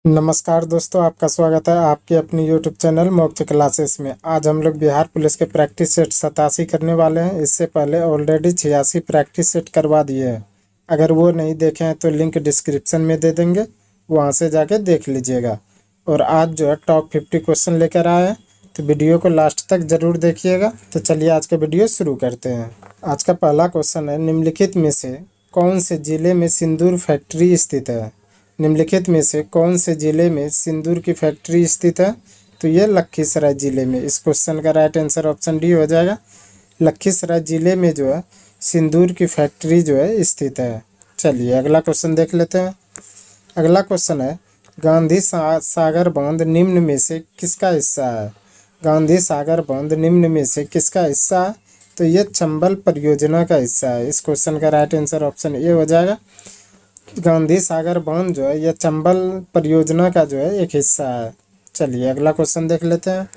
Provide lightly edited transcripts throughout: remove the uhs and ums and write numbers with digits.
नमस्कार दोस्तों, आपका स्वागत है आपके अपनी यूट्यूब चैनल मोक्ष क्लासेस में। आज हम लोग बिहार पुलिस के प्रैक्टिस सेट 87 करने वाले हैं। इससे पहले ऑलरेडी 86 प्रैक्टिस सेट करवा दिए हैं। अगर वो नहीं देखे हैं तो लिंक डिस्क्रिप्शन में दे देंगे, वहाँ से जाके देख लीजिएगा। और आज जो है टॉप 50 क्वेश्चन लेकर आए हैं, तो वीडियो को लास्ट तक ज़रूर देखिएगा। तो चलिए आज का वीडियो शुरू करते हैं। आज का पहला क्वेश्चन है, निम्नलिखित में से कौन से जिले में सिंदूर फैक्ट्री स्थित है। निम्नलिखित में से कौन से जिले में सिंदूर की फैक्ट्री स्थित है। तो ये लखीसराय जिले में। इस क्वेश्चन का राइट आंसर ऑप्शन डी हो जाएगा। लखीसराय जिले में जो है सिंदूर की फैक्ट्री जो है स्थित है। चलिए अगला क्वेश्चन देख लेते हैं। अगला क्वेश्चन है, गांधी सागर बांध निम्न में से किसका हिस्सा है। गांधी सागर बांध निम्न में से किसका हिस्सा है। तो ये चंबल परियोजना का हिस्सा है। इस क्वेश्चन का राइट आंसर ऑप्शन ए हो जाएगा। गांधी सागर बांध जो है यह चंबल परियोजना का जो है एक हिस्सा है। चलिए अगला क्वेश्चन देख लेते हैं।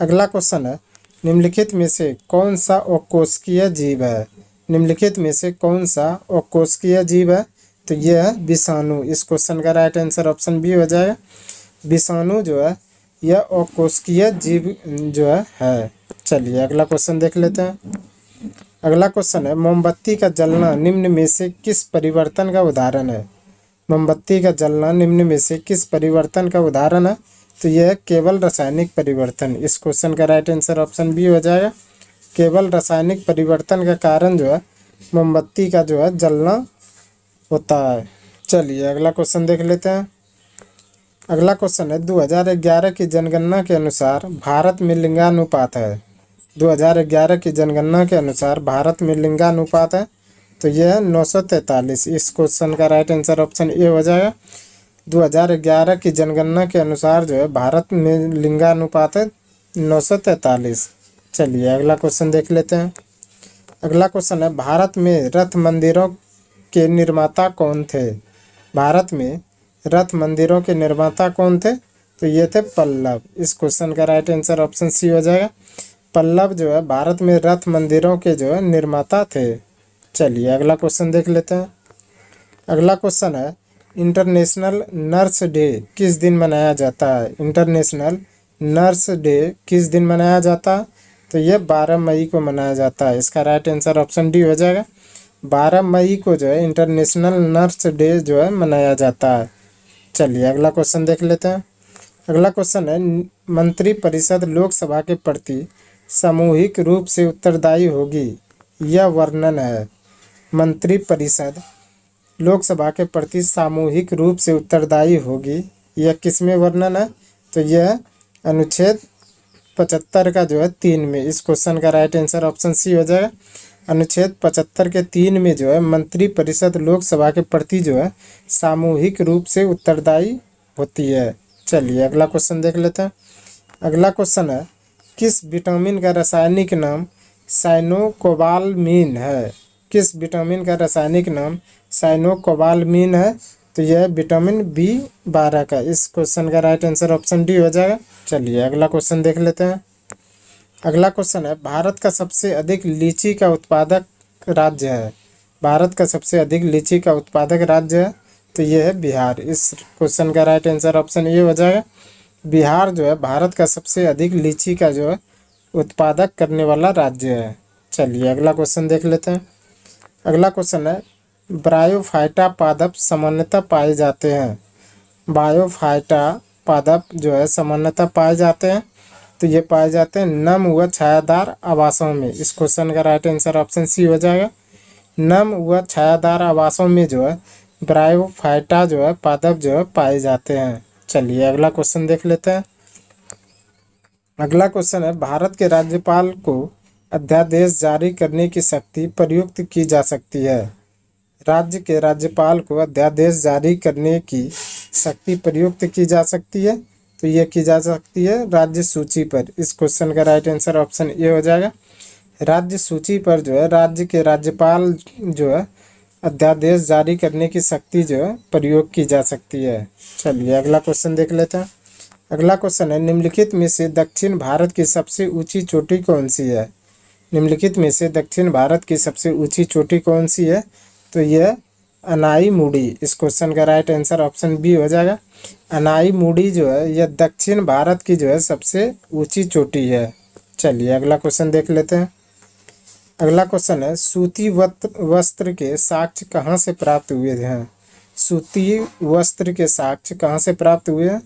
अगला क्वेश्चन है, निम्नलिखित में से कौन सा अकोष्ठीय जीव है। निम्नलिखित में से कौन सा अकोष्ठीय जीव है। तो यह है विषाणु। इस क्वेश्चन का राइट आंसर ऑप्शन बी हो जाएगा। विषाणु जो है यह अकोष्ठीय जीव जो है। चलिए अगला क्वेश्चन देख लेते हैं। अगला क्वेश्चन है, मोमबत्ती का जलना निम्न में से किस परिवर्तन का उदाहरण है। मोमबत्ती का जलना निम्न में से किस परिवर्तन का उदाहरण है। तो यह केवल रासायनिक परिवर्तन। इस क्वेश्चन का राइट आंसर ऑप्शन बी हो जाएगा। केवल रासायनिक परिवर्तन का कारण जो है मोमबत्ती का जो है जलना होता है। चलिए अगला क्वेश्चन देख लेते हैं। अगला क्वेश्चन है, 2011 की जनगणना के अनुसार भारत में लिंगानुपात है। 2011 की जनगणना के अनुसार भारत में लिंगानुपात है। तो यह है 943। इस क्वेश्चन का राइट आंसर ऑप्शन ए हो जाएगा। 2011 की जनगणना के अनुसार जो है भारत में लिंगानुपात है 943। चलिए अगला क्वेश्चन देख लेते हैं। अगला क्वेश्चन है, भारत में रथ मंदिरों के निर्माता कौन थे। भारत में रथ मंदिरों के निर्माता कौन थे। तो ये थे पल्लव। इस क्वेश्चन का राइट आंसर ऑप्शन सी हो जाएगा। पल्लव जो है भारत में रथ मंदिरों के जो है निर्माता थे। चलिए अगला क्वेश्चन देख लेते हैं। अगला क्वेश्चन है, इंटरनेशनल नर्स डे किस दिन मनाया जाता है। इंटरनेशनल नर्स डे किस दिन मनाया जाता है। तो ये 12 मई को मनाया जाता है। इसका राइट आंसर ऑप्शन डी हो जाएगा। 12 मई को जो है इंटरनेशनल नर्स डे जो है मनाया जाता है। चलिए अगला क्वेश्चन देख लेते हैं। अगला क्वेश्चन है, मंत्रिपरिषद लोकसभा के प्रति सामूहिक रूप से उत्तरदायी होगी। यह वर्णन है। मंत्रिपरिषद लोकसभा के प्रति सामूहिक रूप से उत्तरदायी होगी, यह किसमें वर्णन है। तो यह अनुच्छेद 75 का जो है 3 में। इस क्वेश्चन का राइट आंसर ऑप्शन सी हो जाएगा। अनुच्छेद 75 के 3 में जो है मंत्रिपरिषद लोकसभा के प्रति जो है सामूहिक रूप से उत्तरदायी होती है। चलिए अगला क्वेश्चन देख लेते हैं। अगला क्वेश्चन है, किस विटामिन का रासायनिक नाम साइनोकोबालामीन है। किस विटामिन का रासायनिक नाम साइनोकोबालामीन है। तो यह विटामिन B12 का। इस क्वेश्चन का राइट आंसर ऑप्शन डी हो जाएगा। चलिए अगला क्वेश्चन देख लेते हैं। अगला क्वेश्चन है, भारत का सबसे अधिक लीची का उत्पादक राज्य है। भारत का सबसे अधिक लीची का उत्पादक राज्य है। तो यह है बिहार। इस क्वेश्चन का राइट आंसर ऑप्शन ए हो जाएगा। बिहार जो है भारत का सबसे अधिक लीची का जो है उत्पादक करने वाला राज्य है। चलिए अगला क्वेश्चन देख लेते हैं। अगला क्वेश्चन है, ब्रायोफाइटा पादप सामान्यतः पाए जाते हैं। बायोफाइटा पादप जो है सामान्यतः पाए जाते हैं। तो ये पाए जाते हैं नम व छायादार आवासों में। इस क्वेश्चन का राइट आंसर ऑप्शन सी हो जाएगा। नम व छायादार आवासों में जो है ब्रायोफाइटा जो है पादप जो है पाए जाते हैं। चलिए अगला क्वेश्चन देख लेते हैं। अगला क्वेश्चन है, भारत के राज्यपाल को अध्यादेश जारी करने की शक्ति प्रयुक्त की जा सकती है। राज्य के राज्यपाल को अध्यादेश जारी करने की शक्ति प्रयुक्त की जा सकती है। तो यह की जा सकती है राज्य सूची पर। इस क्वेश्चन का राइट आंसर ऑप्शन ए हो जाएगा। राज्य सूची पर जो है राज्य के राज्यपाल जो है अध्यादेश जारी करने की शक्ति जो है प्रयोग की जा सकती है। चलिए अगला क्वेश्चन देख लेते हैं। अगला क्वेश्चन है, निम्नलिखित में से दक्षिण भारत की सबसे ऊंची चोटी कौन सी है। निम्नलिखित में से दक्षिण भारत की सबसे ऊंची चोटी कौन सी है। तो यह अनाईमुड़ी। इस क्वेश्चन का राइट आंसर ऑप्शन बी हो जाएगा। अनाईमुड़ी जो है यह दक्षिण भारत की जो है सबसे ऊंची चोटी है। चलिए अगला क्वेश्चन देख लेते हैं। अगला क्वेश्चन है, सूती वस्त्र के साक्ष्य कहाँ से प्राप्त हुए हैं? सूती वस्त्र के साक्ष्य कहाँ से प्राप्त हुए हैं?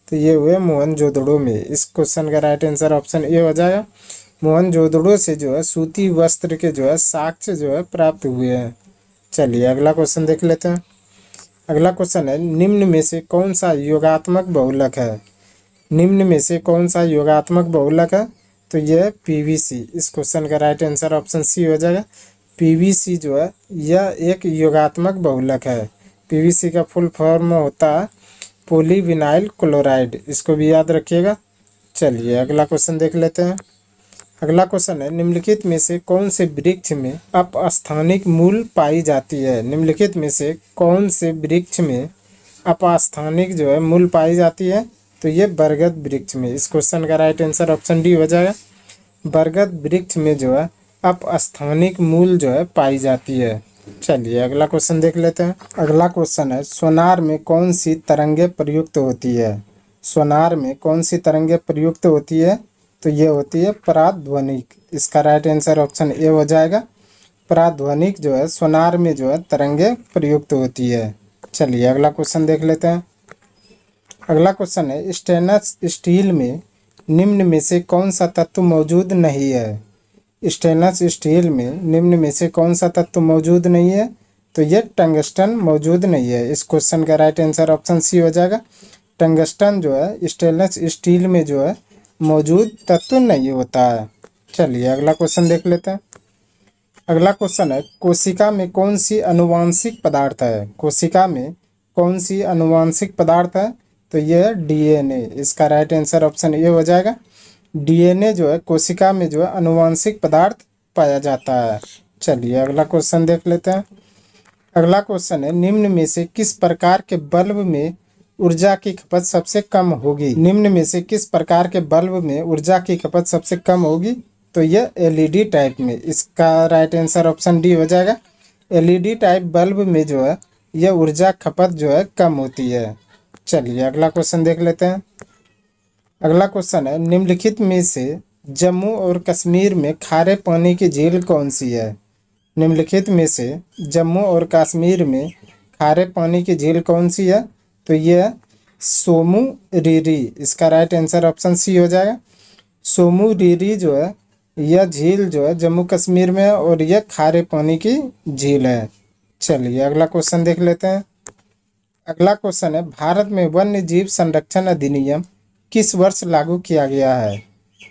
तो ये हुए मोहनजोदड़ो में। इस क्वेश्चन का राइट आंसर ऑप्शन ए हो जाएगा। मोहनजोदड़ो से जो है सूती वस्त्र के जो है साक्ष्य जो है प्राप्त हुए हैं। चलिए अगला क्वेश्चन देख लेते हैं। अगला क्वेश्चन है, निम्न में से कौन सा योगात्मक बहुलक है? निम्न में से कौन सा योगात्मक बहुलक है? तो यह है पीवीसी। इस क्वेश्चन का राइट आंसर ऑप्शन सी हो जाएगा। पीवीसी जो है यह एक योगात्मक बहुलक है। पीवीसी का फुल फॉर्म होता है पॉलीविनाइल क्लोराइड। इसको भी याद रखिएगा। चलिए अगला क्वेश्चन देख लेते हैं। अगला क्वेश्चन है, निम्नलिखित में से कौन से वृक्ष में अपस्थानिक मूल पाई जाती है? निम्नलिखित में से कौन से वृक्ष में अपस्थानिक जो है मूल पाई जाती है? तो ये बरगद वृक्ष में। इस क्वेश्चन का राइट आंसर ऑप्शन डी हो जाएगा। बरगद वृक्ष में जो है अपस्थानिक मूल जो है पाई जाती है। चलिए अगला क्वेश्चन देख लेते हैं। अगला क्वेश्चन है, सोनार में कौन सी तरंगें प्रयुक्त होती है? सोनार में कौन सी तरंगें प्रयुक्त होती है? तो ये होती है पराध्वनिक। इसका राइट आंसर ऑप्शन ए हो जाएगा। पराध्वनिक जो है सोनार में जो है तरंगें प्रयुक्त होती है। चलिए अगला क्वेश्चन देख लेते हैं। अगला क्वेश्चन है, स्टेनलेस स्टील में निम्न में से कौन सा तत्व मौजूद नहीं है? स्टेनलेस स्टील में निम्न में से कौन सा तत्व मौजूद नहीं है? तो ये टंगस्टन मौजूद नहीं है। इस क्वेश्चन का राइट आंसर ऑप्शन सी हो जाएगा। टंगस्टन जो है स्टेनलेस स्टील में जो है मौजूद तत्व नहीं होता है। चलिए अगला क्वेश्चन देख लेते हैं। अगला क्वेश्चन है, कोशिका में कौन सी आनुवांशिक पदार्थ है? कोशिका में कौन सी आनुवांशिक पदार्थ है? तो यह है डीएनए। इसका राइट आंसर ऑप्शन ए हो जाएगा। डीएनए जो है कोशिका में जो है आनुवांशिक पदार्थ पाया जाता है। चलिए अगला क्वेश्चन देख लेते हैं। अगला क्वेश्चन है, निम्न में से किस प्रकार के बल्ब में ऊर्जा की खपत सबसे कम होगी? निम्न में से किस प्रकार के बल्ब में ऊर्जा की खपत सबसे कम होगी? तो यह एलईडी टाइप में। इसका राइट आंसर ऑप्शन डी हो जाएगा। एलईडी टाइप बल्ब में जो है यह ऊर्जा खपत जो है कम होती है। चलिए अगला क्वेश्चन देख लेते हैं। अगला क्वेश्चन है, निम्नलिखित में से जम्मू और कश्मीर में खारे पानी की झील कौन सी है? निम्नलिखित में से जम्मू और कश्मीर में खारे पानी की झील कौन सी है? तो यह सोमू रीरी। इसका राइट आंसर ऑप्शन सी हो जाएगा। सोमू रीरी जो है यह झील जो है जम्मू कश्मीर में है और यह खारे पानी की झील है। चलिए अगला क्वेश्चन देख लेते हैं। अगला क्वेश्चन है, भारत में वन्य जीव संरक्षण अधिनियम किस वर्ष लागू किया गया है?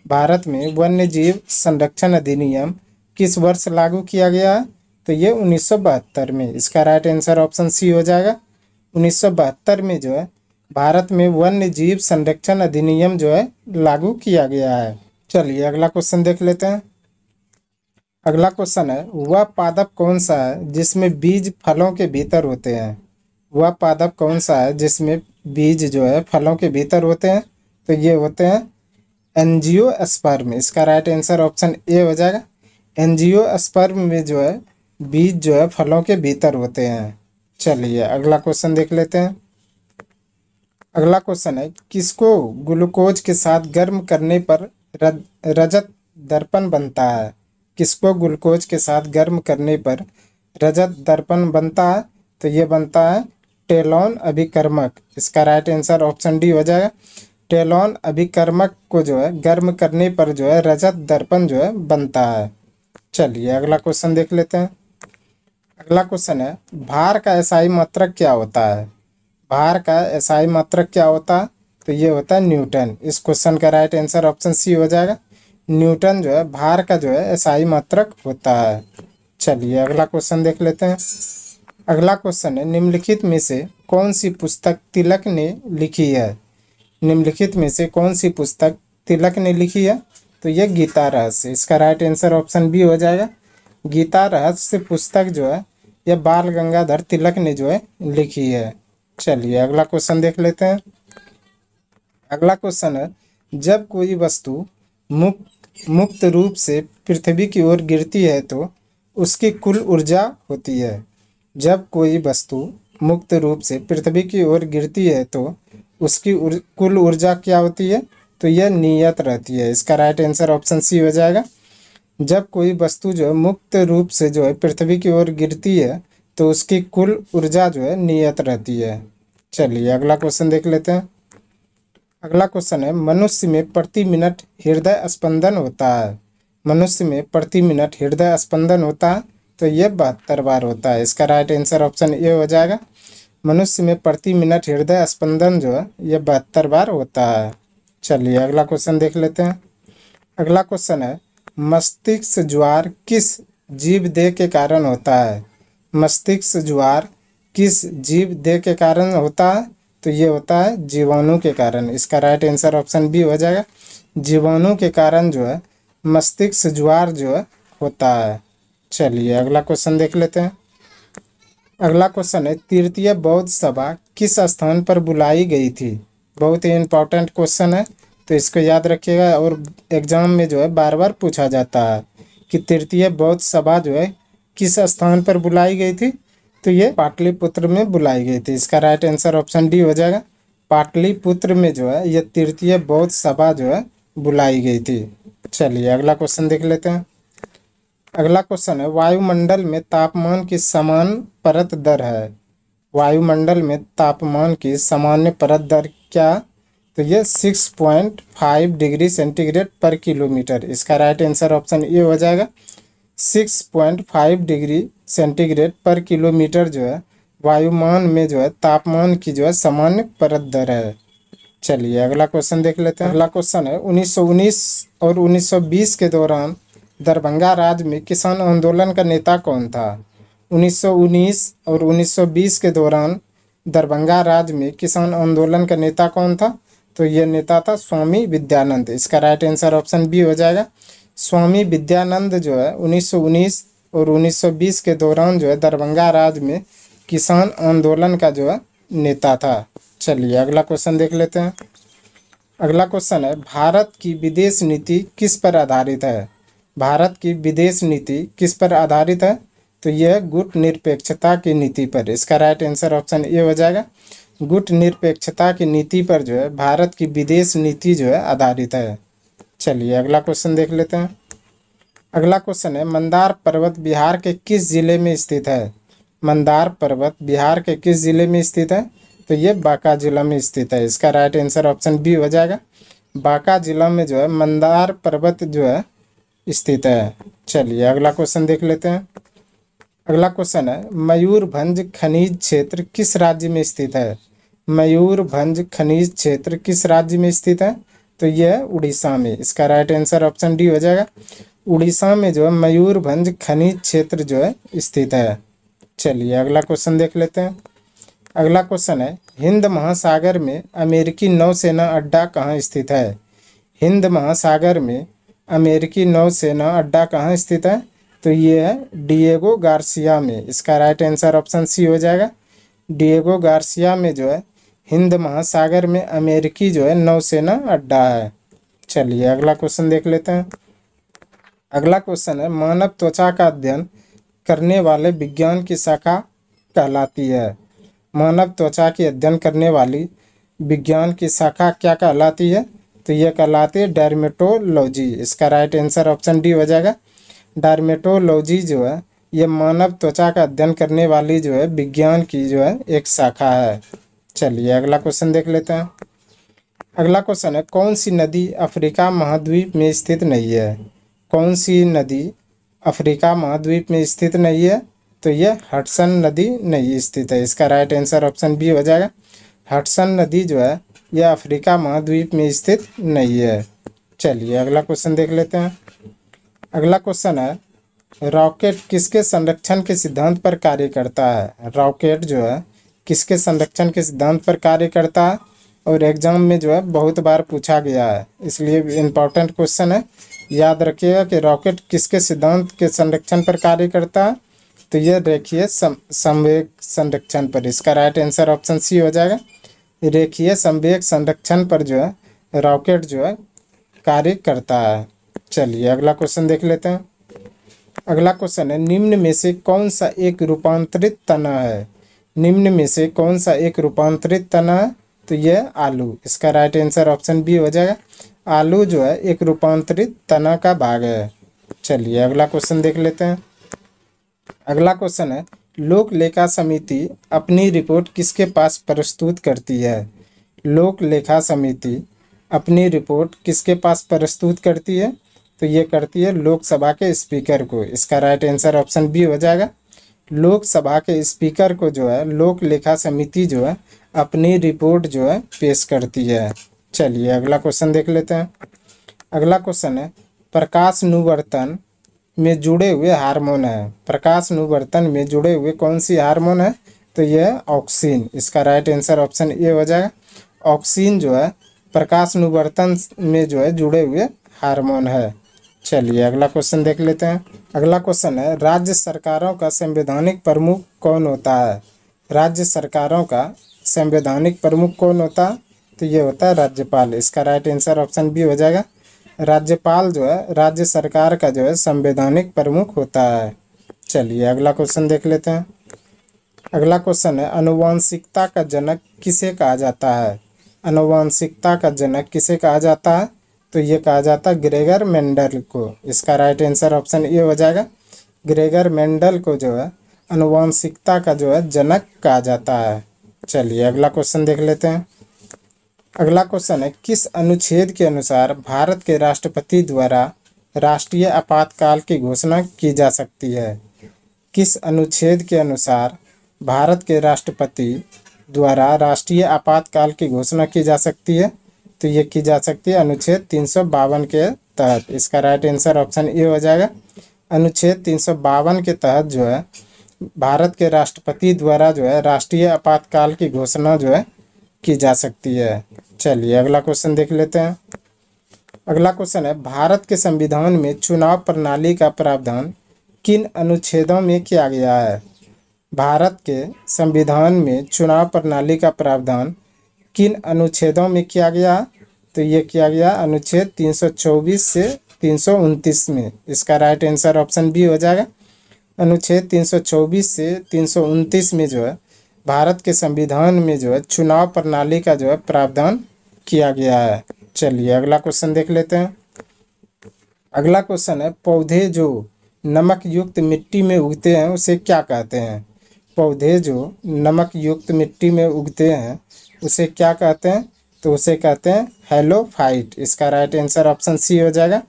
भारत में वन्य जीव संरक्षण अधिनियम किस वर्ष लागू किया गया है? तो ये 1972 में। इसका राइट आंसर ऑप्शन सी हो जाएगा। 1972 में जो है भारत में वन्य जीव संरक्षण अधिनियम जो है लागू किया गया है। चलिए अगला क्वेश्चन देख लेते हैं। अगला क्वेश्चन है, वह पादप कौन सा है जिसमें बीज फलों के भीतर होते हैं? वह पादप कौन सा है जिसमें बीज जो है फलों के भीतर होते हैं? तो ये होते हैं एंजियोस्पर्म। इसका राइट आंसर ऑप्शन ए हो जाएगा। एंजियोस्पर्म में जो है बीज जो है फलों के भीतर होते हैं। चलिए अगला क्वेश्चन देख लेते हैं। अगला क्वेश्चन है, किसको ग्लूकोज के साथ गर्म करने पर रजत दर्पण बनता है? किसको ग्लूकोज के साथ गर्म करने पर रजत दर्पण बनता है? तो ये बनता है टेलोन अभिकर्मक। इसका राइट आंसर ऑप्शन डी हो जाएगा। टेलोन अभिकर्मक को जो है गर्म करने पर जो है रजत दर्पण जो है बनता है। चलिए अगला क्वेश्चन देख लेते हैं। अगला क्वेश्चन है, भार का एसआई मात्रक क्या होता है? भार का एसआई मात्रक क्या होता है? तो ये होता है न्यूटन। इस क्वेश्चन का राइट आंसर ऑप्शन सी हो जाएगा। न्यूटन जो है भार का जो है एसआई मात्रक होता है। चलिए अगला क्वेश्चन देख लेते हैं। अगला क्वेश्चन है, निम्नलिखित में से कौन सी पुस्तक तिलक ने लिखी है? निम्नलिखित में से कौन सी पुस्तक तिलक ने लिखी है? तो यह गीता रहस्य। इसका राइट आंसर ऑप्शन बी हो जाएगा। गीता रहस्य पुस्तक जो है यह बाल गंगाधर तिलक ने जो है लिखी है। चलिए अगला क्वेश्चन देख लेते हैं। अगला क्वेश्चन है, जब कोई वस्तु मुक्त रूप से पृथ्वी की ओर गिरती है तो उसकी कुल ऊर्जा होती है। जब कोई वस्तु मुक्त रूप से पृथ्वी की ओर गिरती है तो उसकी कुल ऊर्जा क्या होती है? तो यह नियत रहती है। इसका राइट आंसर ऑप्शन सी हो जाएगा। जब कोई वस्तु जो है मुक्त रूप से जो है पृथ्वी की ओर गिरती है तो उसकी कुल ऊर्जा जो है नियत रहती है। चलिए अगला क्वेश्चन देख लेते हैं। अगला क्वेश्चन है, मनुष्य में प्रति मिनट हृदय स्पंदन होता है। मनुष्य में प्रति मिनट हृदय स्पंदन होता है तो यह 72 बार होता है। इसका राइट आंसर ऑप्शन ए हो जाएगा। मनुष्य में प्रति मिनट हृदय स्पंदन जो है यह 72 बार होता है। चलिए अगला क्वेश्चन देख लेते हैं। अगला क्वेश्चन है, मस्तिष्क ज्वार किस जीवदेह के कारण होता है? मस्तिष्क ज्वार किस जीवदेह के कारण होता है? तो ये होता है जीवाणु के कारण। इसका राइट आंसर ऑप्शन बी हो जाएगा। जीवाणु के कारण जो है मस्तिष्क ज्वार जो है होता है। चलिए अगला क्वेश्चन देख लेते हैं। अगला क्वेश्चन है, तृतीय बौद्ध सभा किस स्थान पर बुलाई गई थी? बहुत ही इंपॉर्टेंट क्वेश्चन है, तो इसको याद रखिएगा और एग्जाम में जो है बार बार पूछा जाता है कि तृतीय बौद्ध सभा जो है किस स्थान पर बुलाई गई थी? तो ये पाटलिपुत्र में बुलाई गई थी। इसका राइट आंसर ऑप्शन डी हो जाएगा। पाटलिपुत्र में जो है ये तृतीय बौद्ध सभा जो है बुलाई गई थी। चलिए अगला क्वेश्चन देख लेते हैं। अगला क्वेश्चन है, वायुमंडल में तापमान की समान परत दर है। वायुमंडल में तापमान की सामान्य परत दर क्या? तो ये 6.5 डिग्री सेंटीग्रेड पर किलोमीटर। इसका राइट आंसर ऑप्शन ए हो जाएगा। 6.5 डिग्री सेंटीग्रेड पर किलोमीटर जो है वायुमान में जो है तापमान की जो है सामान्य परत दर है। चलिए अगला क्वेश्चन देख लेते हैं। अगला क्वेश्चन है, 1919 और 1920 के दौरान दरभंगा राज्य में किसान आंदोलन का नेता कौन था? 1919 और 1920 के दौरान दरभंगा राज्य में किसान आंदोलन का नेता कौन था? तो यह नेता था स्वामी विद्यानंद। इसका राइट आंसर ऑप्शन बी हो जाएगा। स्वामी विद्यानंद जो है 1919 और 1920 के दौरान जो है दरभंगा राज्य में किसान आंदोलन का जो है नेता था। चलिए अगला क्वेश्चन देख लेते हैं। अगला क्वेश्चन है, भारत की विदेश नीति किस पर आधारित है? भारत की विदेश नीति किस पर आधारित है? तो यह गुटनिरपेक्षता की नीति पर। इसका राइट आंसर ऑप्शन ए हो जाएगा। गुटनिरपेक्षता की नीति पर जो है भारत की विदेश नीति जो है आधारित है। चलिए अगला क्वेश्चन देख लेते हैं। अगला क्वेश्चन है, मंदार पर्वत बिहार के किस जिले में स्थित है? मंदार पर्वत बिहार के किस जिले में स्थित है? तो ये बांका जिला में स्थित है। इसका राइट आंसर ऑप्शन बी हो जाएगा। बांका जिला में जो है मंदार पर्वत जो है स्थित है। चलिए अगला क्वेश्चन देख लेते हैं। अगला क्वेश्चन है, मयूरभंज खनिज क्षेत्र किस राज्य में स्थित है? मयूरभंज खनिज क्षेत्र किस राज्य में स्थित है? तो यह उड़ीसा में। इसका राइट आंसर ऑप्शन डी हो जाएगा। उड़ीसा में जो है मयूरभंज खनिज क्षेत्र जो है स्थित है। चलिए अगला क्वेश्चन देख लेते हैं। अगला क्वेश्चन है, हिंद महासागर में अमेरिकी नौसेना अड्डा कहाँ स्थित है? हिंद महासागर में अमेरिकी नौसेना अड्डा कहाँ स्थित है? तो ये है डिएगो गार्सिया में। इसका राइट आंसर ऑप्शन सी हो जाएगा। डिएगो गार्सिया में जो है हिंद महासागर में अमेरिकी जो है नौसेना अड्डा है। चलिए अगला क्वेश्चन देख लेते हैं। अगला क्वेश्चन है, मानव त्वचा का अध्ययन करने वाले विज्ञान की शाखा कहलाती है? मानव त्वचा की अध्ययन करने वाली विज्ञान की शाखा क्या कहलाती है? तो यह कहलाती है डर्मेटोलॉजी। इसका राइट आंसर ऑप्शन डी हो जाएगा। डर्मेटोलॉजी जो है यह मानव त्वचा का अध्ययन करने वाली जो है विज्ञान की जो है एक शाखा है। चलिए अगला क्वेश्चन देख लेते हैं। अगला क्वेश्चन है, कौन सी नदी अफ्रीका महाद्वीप में स्थित नहीं है? कौन सी नदी अफ्रीका महाद्वीप में स्थित नहीं है? तो यह हडसन नदी नहीं स्थित है। इसका राइट आंसर ऑप्शन बी हो जाएगा। हडसन नदी जो है यह अफ्रीका महाद्वीप में स्थित नहीं है। चलिए अगला क्वेश्चन देख लेते हैं। अगला क्वेश्चन है, रॉकेट किसके संरक्षण के सिद्धांत पर कार्य करता है? रॉकेट जो है किसके संरक्षण के सिद्धांत पर कार्य करता है? और एग्जाम में जो है बहुत बार पूछा गया है, इसलिए इम्पॉर्टेंट क्वेश्चन है। याद रखिएगा कि रॉकेट किसके सिद्धांत के संरक्षण पर कार्य करता है? तो यह रेखीय संवेग संरक्षण पर। इसका राइट आंसर ऑप्शन सी हो जाएगा। रेखीय संवेग संरक्षण पर जो है रॉकेट जो है कार्य करता है। चलिए अगला क्वेश्चन देख लेते हैं। अगला क्वेश्चन है, निम्न में से कौन सा एक रूपांतरित तना है? निम्न में से कौन सा एक रूपांतरित तना है? तो यह आलू। इसका राइट आंसर ऑप्शन बी हो जाएगा। आलू जो है एक रूपांतरित तना का भाग है। चलिए अगला क्वेश्चन देख लेते हैं। अगला क्वेश्चन है, लोक लेखा समिति अपनी रिपोर्ट किसके पास प्रस्तुत करती है? लोक लेखा समिति अपनी रिपोर्ट किसके पास प्रस्तुत करती है? तो ये करती है लोकसभा के स्पीकर को। इसका राइट आंसर ऑप्शन बी हो जाएगा। लोकसभा के स्पीकर को जो है लोक लेखा समिति जो है अपनी रिपोर्ट जो है पेश करती है। चलिए अगला क्वेश्चन देख लेते हैं। अगला क्वेश्चन है, प्रकाश अनुवर्तन में जुड़े हुए हार्मोन है। प्रकाश अनुवर्तन में जुड़े हुए कौन सी हार्मोन है? तो यह ऑक्सीन। इसका राइट आंसर ऑप्शन ए हो जाएगा। ऑक्सीन जो है प्रकाश अनुवर्तन में जो है जुड़े हुए हार्मोन है। चलिए अगला क्वेश्चन देख लेते हैं। अगला क्वेश्चन है, राज्य सरकारों का संवैधानिक प्रमुख कौन होता है? राज्य सरकारों का संवैधानिक प्रमुख कौन होता है? तो ये होता है राज्यपाल। इसका राइट आंसर ऑप्शन बी हो जाएगा। राज्यपाल जो है राज्य सरकार का जो है संवैधानिक प्रमुख होता है। चलिए अगला क्वेश्चन देख लेते हैं। अगला क्वेश्चन है, आनुवंशिकता का जनक किसे कहा जाता है? आनुवंशिकता का जनक किसे कहा जाता है? तो ये कहा जाता है ग्रेगर मेंडल को। इसका राइट आंसर ऑप्शन ए हो जाएगा। ग्रेगर मेंडल को जो है आनुवंशिकता का जो है जनक कहा जाता है। चलिए अगला क्वेश्चन देख लेते हैं। अगला क्वेश्चन है, किस अनुच्छेद के अनुसार भारत के राष्ट्रपति द्वारा राष्ट्रीय आपातकाल की घोषणा की जा सकती है? किस अनुच्छेद के अनुसार भारत के राष्ट्रपति द्वारा राष्ट्रीय आपातकाल की घोषणा की जा सकती है? तो ये की जा सकती है अनुच्छेद 352 के तहत। इसका राइट आंसर ऑप्शन ए हो जाएगा। अनुच्छेद 352 के तहत जो है भारत के राष्ट्रपति द्वारा जो है राष्ट्रीय आपातकाल की घोषणा जो है की जा सकती है। चलिए अगला क्वेश्चन देख लेते हैं। अगला क्वेश्चन है, भारत के संविधान में चुनाव प्रणाली का प्रावधान किन अनुच्छेदों में किया गया है? भारत के संविधान में चुनाव प्रणाली का प्रावधान किन अनुच्छेदों में किया गया? तो ये किया गया अनुच्छेद 324 से 329 में। इसका राइट आंसर ऑप्शन बी हो जाएगा। अनुच्छेद 324 से 329 में जो है भारत के संविधान में जो है चुनाव प्रणाली का जो है प्रावधान किया गया है। चलिए अगला क्वेश्चन देख लेते हैं। अगला क्वेश्चन है, पौधे जो नमक युक्त मिट्टी में उगते हैं उसे क्या कहते हैं? पौधे जो नमक युक्त मिट्टी में उगते हैं उसे क्या कहते हैं? तो उसे कहते हैं हेलोफाइट। इसका राइट आंसर ऑप्शन सी हो जाएगा।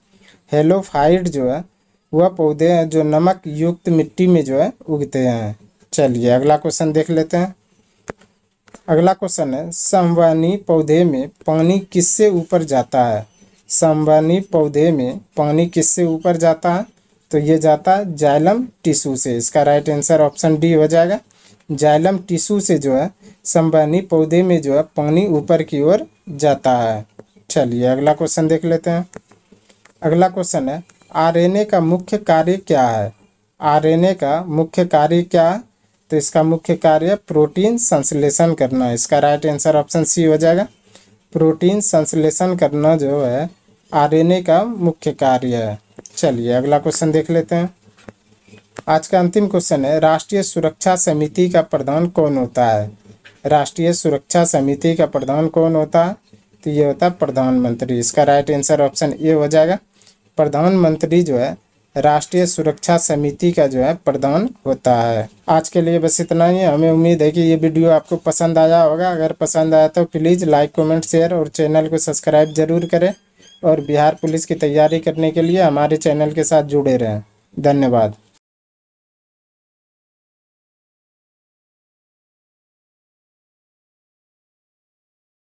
हेलोफाइट जो है वह पौधे हैं जो नमक युक्त मिट्टी में जो है उगते हैं। चलिए अगला क्वेश्चन देख लेते हैं। अगला क्वेश्चन है, संवहनी पौधे में पानी किससे ऊपर जाता है? संवहनी पौधे में पानी किससे ऊपर जाता है? तो ये जाता है जाइलम टिश्यू से। इसका राइट आंसर ऑप्शन डी हो जाएगा। जाइलम टिश्यू से जो है संवहनी पौधे में जो है पानी ऊपर की ओर जाता है। चलिए अगला क्वेश्चन देख लेते हैं। अगला क्वेश्चन है, आरएनए का मुख्य कार्य क्या है? आरएनए का मुख्य कार्य क्या है? तो इसका मुख्य कार्य प्रोटीन संश्लेषण करना। इसका राइट आंसर ऑप्शन सी हो जाएगा। प्रोटीन संश्लेषण करना जो है आरएनए का मुख्य कार्य है। चलिए अगला क्वेश्चन देख लेते हैं। आज का अंतिम क्वेश्चन है, राष्ट्रीय सुरक्षा समिति का प्रधान कौन होता है? राष्ट्रीय सुरक्षा समिति का प्रधान कौन होता है? तो ये होता है प्रधानमंत्री। इसका राइट आंसर ऑप्शन ए हो जाएगा। प्रधानमंत्री जो है राष्ट्रीय सुरक्षा समिति का जो है प्रधान होता है। आज के लिए बस इतना ही। हमें उम्मीद है कि ये वीडियो आपको पसंद आया होगा। अगर पसंद आया तो प्लीज़ लाइक, कमेंट, शेयर और चैनल को सब्सक्राइब जरूर करें और बिहार पुलिस की तैयारी करने के लिए हमारे चैनल के साथ जुड़े रहें। धन्यवाद।